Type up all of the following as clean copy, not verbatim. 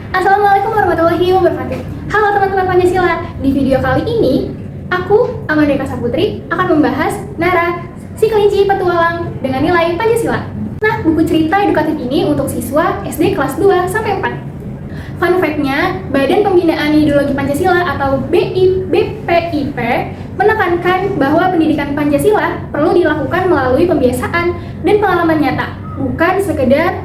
Assalamualaikum warahmatullahi wabarakatuh. Halo teman-teman Pancasila. Di video kali ini, aku, Amanda Kasaputri, akan membahas Nara, si kelinci petualang dengan nilai Pancasila. Nah, buku cerita edukatif ini untuk siswa SD kelas 2 sampai 4. Fun fact-nya, Badan Pembinaan Ideologi Pancasila atau BPIP menekankan bahwa pendidikan Pancasila perlu dilakukan melalui pembiasaan dan pengalaman nyata, bukan sekedar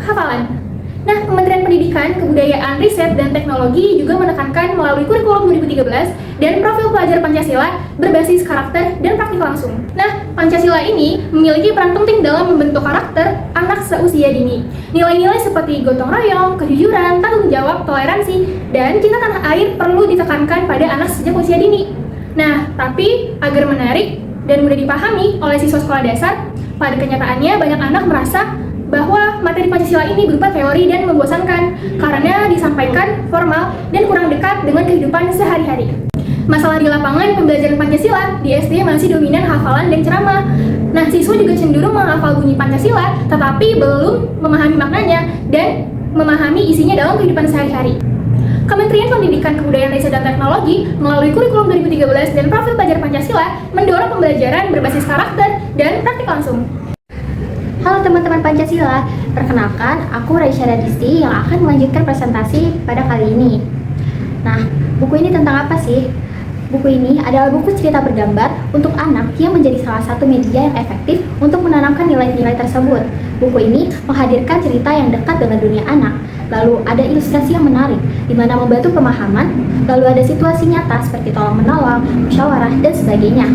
hafalan. Nah, Kementerian Pendidikan, Kebudayaan, Riset, dan Teknologi juga menekankan melalui kurikulum 2013 dan profil pelajar Pancasila berbasis karakter dan praktik langsung. Nah, Pancasila ini memiliki peran penting dalam membentuk karakter anak seusia dini. Nilai-nilai seperti gotong royong, kejujuran, tanggung jawab, toleransi, dan cinta tanah air perlu ditekankan pada anak sejak usia dini. Nah, tapi agar menarik dan mudah dipahami oleh siswa sekolah dasar, pada kenyataannya banyak anak merasa bahwa materi Pancasila ini berupa teori dan membosankan karena disampaikan formal dan kurang dekat dengan kehidupan sehari-hari. Masalah di lapangan pembelajaran Pancasila di SD masih dominan hafalan dan ceramah. Nah, siswa juga cenderung menghafal bunyi Pancasila tetapi belum memahami maknanya dan memahami isinya dalam kehidupan sehari-hari. Kementerian Pendidikan, Kebudayaan, Riset, dan Teknologi melalui kurikulum 2013 dan profil pelajar Pancasila mendorong pembelajaran berbasis karakter dan praktik langsung. Halo teman-teman Pancasila, perkenalkan aku Raisya Radisti yang akan melanjutkan presentasi pada kali ini. Nah, buku ini tentang apa sih? Buku ini adalah buku cerita bergambar untuk anak yang menjadi salah satu media yang efektif untuk menanamkan nilai-nilai tersebut. Buku ini menghadirkan cerita yang dekat dengan dunia anak, lalu ada ilustrasi yang menarik, di mana membantu pemahaman, lalu ada situasi nyata seperti tolong-menolong, musyawarah, dan sebagainya.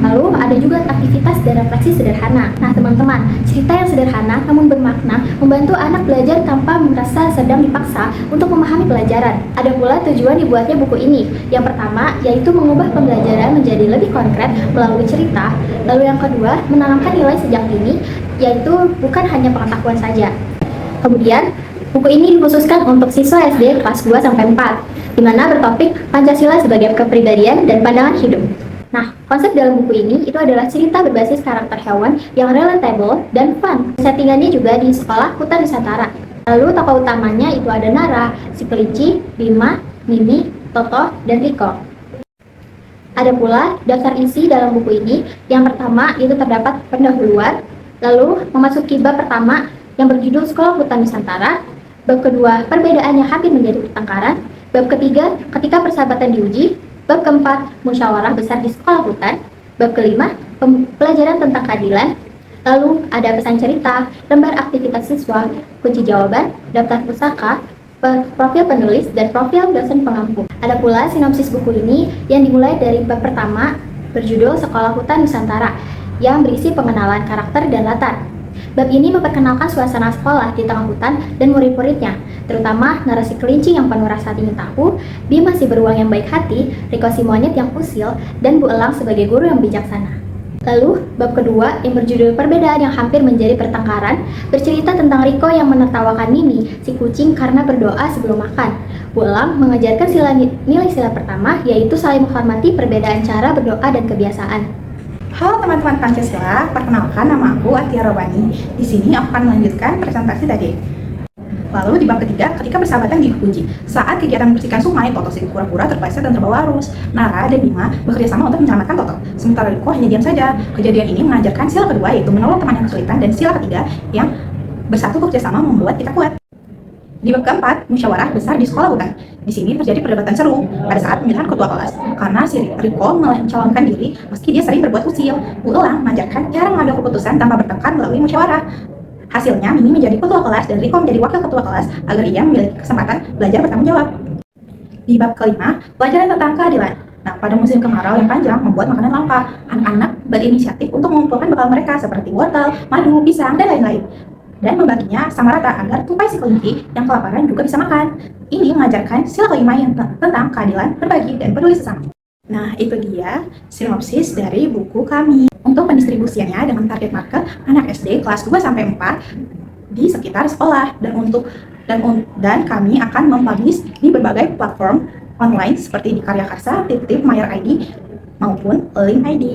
Lalu ada juga aktivitas dan refleksi sederhana. Nah teman-teman, cerita yang sederhana namun bermakna membantu anak belajar tanpa merasa sedang dipaksa untuk memahami pelajaran. Ada pula tujuan dibuatnya buku ini. Yang pertama, yaitu mengubah pembelajaran menjadi lebih konkret melalui cerita. Lalu yang kedua, menanamkan nilai sejak dini, yaitu bukan hanya pengetahuan saja. Kemudian, buku ini dikhususkan untuk siswa SD kelas 2 sampai 4, di mana bertopik Pancasila sebagai kepribadian dan pandangan hidup. Nah, konsep dalam buku ini itu adalah cerita berbasis karakter hewan yang relatable dan fun. Settingannya juga di sekolah Hutan Nusantara. Lalu tokoh utamanya itu ada Nara, si kelinci, Bima, Mimi, Toto, dan Riko. Ada pula daftar isi dalam buku ini. Yang pertama itu terdapat pendahuluan, lalu memasuki bab pertama yang berjudul Sekolah Hutan Nusantara. Bab kedua, perbedaan yang hampir menjadi pertengkaran. Bab ketiga, ketika persahabatan diuji. Bab keempat, musyawarah besar di sekolah hutan. Bab kelima, pelajaran tentang keadilan. Lalu ada pesan cerita, lembar aktivitas siswa, kunci jawaban, daftar pusaka, profil penulis, dan profil dosen pengampu. Ada pula sinopsis buku ini yang dimulai dari bab pertama berjudul Sekolah Hutan Nusantara yang berisi pengenalan karakter dan latar. Bab ini memperkenalkan suasana sekolah di tengah hutan dan murid-muridnya, terutama narasi kelinci yang penuh rasa ingin tahu, Bima si beruang yang baik hati, Riko si monyet yang usil, dan Bu Elang sebagai guru yang bijaksana. Lalu, bab kedua yang berjudul Perbedaan yang hampir menjadi pertengkaran, bercerita tentang Riko yang menertawakan Mimi, si kucing karena berdoa sebelum makan. Bu Elang mengajarkan nilai sila pertama, yaitu saling menghormati perbedaan cara berdoa dan kebiasaan. Halo teman-teman Pancasila, perkenalkan nama aku Atia Robani. Di sini aku akan melanjutkan presentasi tadi. Lalu di bab ketiga, ketika persahabatan diuji. Saat kegiatan membersihkan sungai, Toto si kura-kura terpleset dan terbawa arus. Nara dan Bima bekerja sama untuk menyelamatkan Toto. Sementara Riko hanya diam saja. Kejadian ini mengajarkan sila kedua, yaitu menolong teman yang kesulitan, dan sila ketiga yang bersatu bekerja sama membuat kita kuat. Di bab keempat, musyawarah besar di sekolah hutan. Di sini terjadi perdebatan seru pada saat pemilihan ketua kelas karena si Riko mencalonkan diri meski dia sering berbuat usil. Bu Elang mengajarkan cara mengambil keputusan tanpa bertengkar melalui musyawarah. Hasilnya, Mimi menjadi ketua kelas dan Riko menjadi wakil ketua kelas agar ia memiliki kesempatan belajar bertanggung jawab. Di bab kelima, pelajaran tentang keadilan. Nah, pada musim kemarau yang panjang membuat makanan langka. Anak-anak berinisiatif untuk mengumpulkan bekal mereka seperti wortel, madu, pisang, dan lain-lain, dan membaginya sama rata agar tupai si kelinci yang kelaparan juga bisa makan. Ini mengajarkan sila kelima yang tentang keadilan, berbagi, dan peduli sesama. Nah, itu dia sinopsis dari buku kami. Untuk pendistribusiannya dengan target market anak SD kelas 2 sampai 4 di sekitar sekolah, dan kami akan mempublish di berbagai platform online seperti di Karya Karsa, Tip-Tip, Mayor ID, maupun Link ID.